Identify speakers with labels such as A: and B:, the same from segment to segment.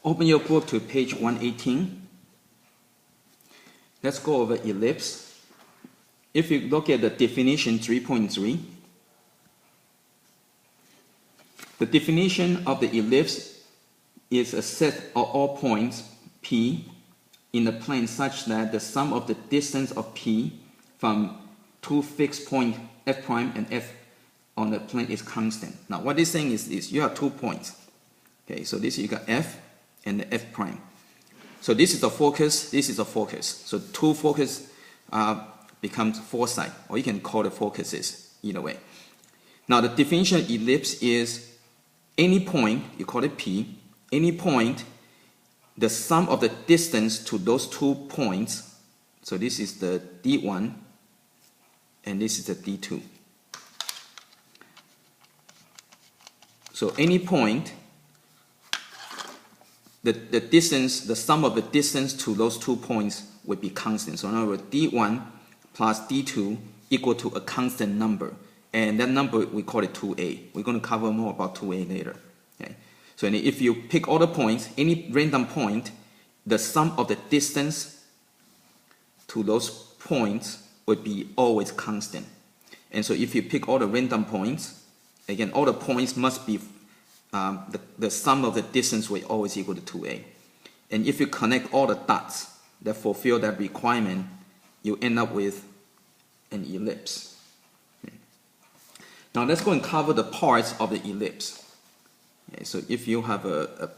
A: Open your book to page 118. Let's go over ellipse. If you look at the definition 3.3, the definition of the ellipse is a set of all points P in the plane such that the sum of the distance of P from two fixed points F prime and F on the plane is constant. Now what it's saying is you have 2 points. Okay, so this you got F and the F prime. So this is the focus, this is a focus. So two focus becomes foci, or you can call it focuses, either way. Now the definition of ellipse is any point, you call it P, any point, the sum of the distance to those 2 points, so this is the D1 and this is the D2. So any point, the distance, the sum of the distance to those 2 points would be constant. So in other words, D1 plus D2 equal to a constant number. And that number, we call it 2a. We're going to cover more about 2a later. Okay? So if you pick all the points, any random point, the sum of the distance to those points would be always constant. And so if you pick all the random points, again, all the points must be, the sum of the distance will always equal to 2a. And if you connect all the dots that fulfill that requirement, you end up with an ellipse. Now let's go and cover the parts of the ellipse. Okay, so if you have a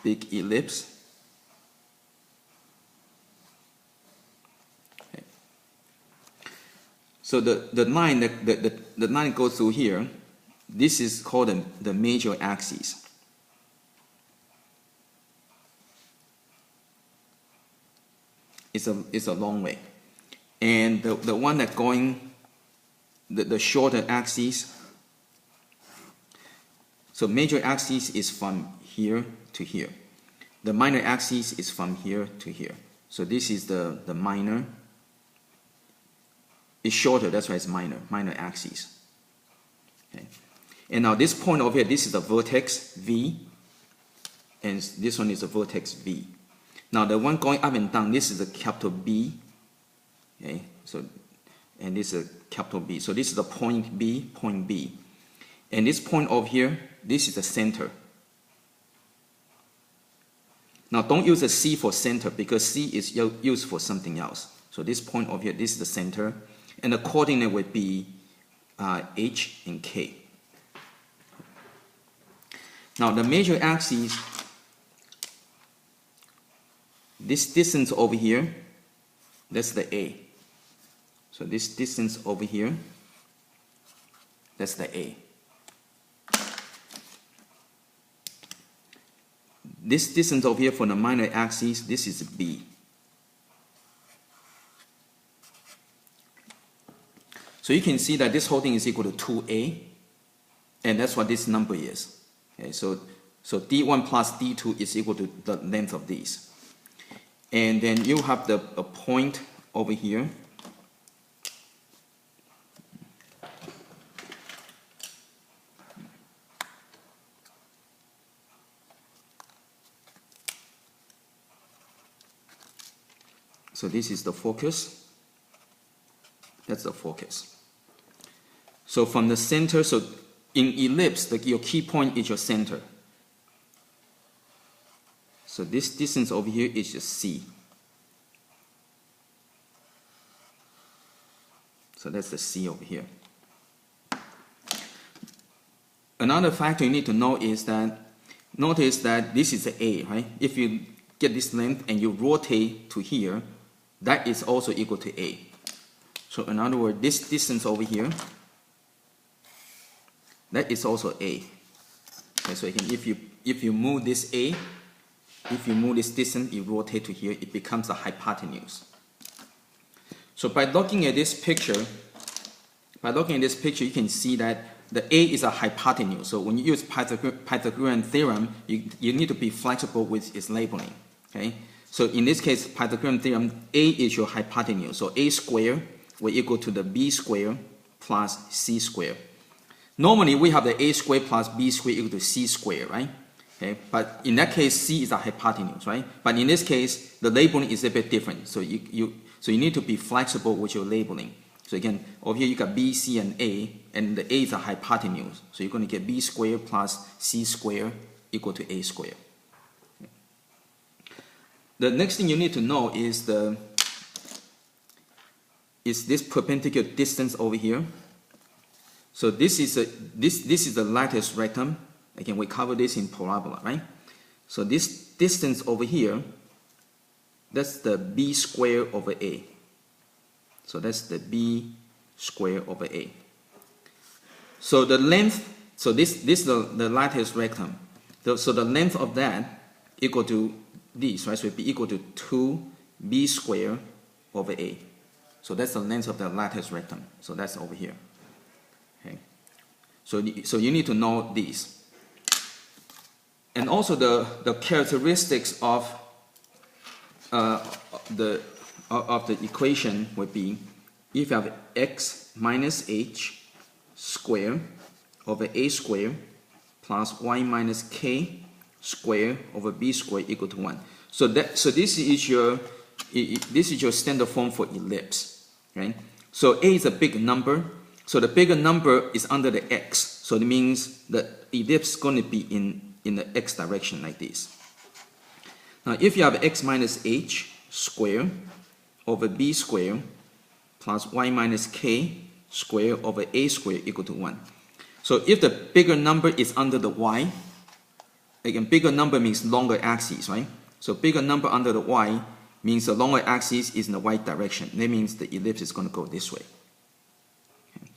A: big ellipse, okay. So the line the line goes through here. This is called the major axis. It's a long way, and the one that going the shorter axis. So major axis is from here to here. The minor axis is from here to here. So this is the minor. It's shorter, that's why it's minor axis. Okay. And now this point over here, this is a vertex V, and this one is a vertex V. Now the one going up and down, this is a capital B. Okay, so and this is a capital B. So this is the point B, point B. And this point over here, this is the center. Now don't use a C for center because C is used for something else. So this point over here, this is the center. And the coordinate would be H and K. Now the major axis, this distance over here, that's the A. So this distance over here, that's the A. This distance over here for the minor axis, this is B. So you can see that this whole thing is equal to 2a, and that's what this number is. Okay, so D1 plus D2 is equal to the length of these. And then you have a point over here. So this is the focus. That's the focus. So from the center, so in ellipse, your key point is your center. So this distance over here is just C. So that's the C over here. Another factor you need to know is that, notice that this is the A, right? If you get this length and you rotate to here, that is also equal to A. So in other words, this distance over here, that is also A. Okay, so if you move this A, if you move this distance, you rotate to here, it becomes a hypotenuse. So by looking at this picture, you can see that the A is a hypotenuse. So when you use Pythagorean theorem, you need to be flexible with its labeling. Okay? So in this case, Pythagorean theorem, A is your hypotenuse. So A squared will equal to the B squared plus C squared. Normally, we have the A squared plus B squared equal to C squared, right? Okay, but in that case, C is a hypotenuse, right? But in this case, the labeling is a bit different. So you need to be flexible with your labeling. So again, over here you got B, C, and A, and the A is a hypotenuse. So you're going to get B squared plus C squared equal to A squared. Okay. The next thing you need to know is this perpendicular distance over here. So this is the lattice rectum. Again, we cover this in parabola, right? So this distance over here, that's the B squared over A. So that's the B squared over A. So the length, so this is the lattice rectum. So the length of that equal to this, right? So it'd be equal to 2B squared over A. So that's the length of the lattice rectum. So that's over here. Okay. So you need to know these. And also the characteristics of the equation would be if you have x minus h squared over a squared plus y minus k squared over b squared equal to 1. So this is your standard form for ellipse, right? So a is a big number. So the bigger number is under the x. So it means the ellipse is going to be in the x direction like this. Now if you have x minus h squared over b squared plus y minus k squared over a squared equal to 1. So if the bigger number is under the y, again bigger number means longer axis, right? So bigger number under the y means the longer axis is in the y direction. That means the ellipse is going to go this way. Okay.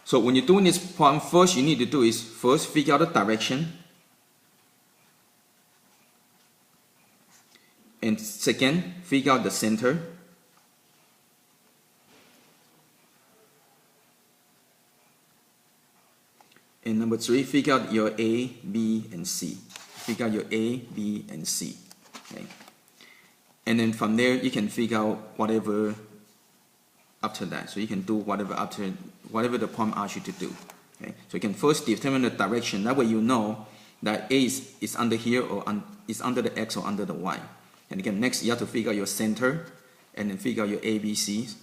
A: So when you're doing this problem, first you need to do is first figure out the direction. And second, figure out the center. And number three, figure out your A, B, and C. Figure out your A, B, and C. Okay. And then from there, you can figure out whatever after that. So you can do whatever the problem asks you to do. Okay. So you can first determine the direction. That way you know that A is under here or is under the X or under the Y. And again, next you have to figure out your center and then figure out your A, B, C's.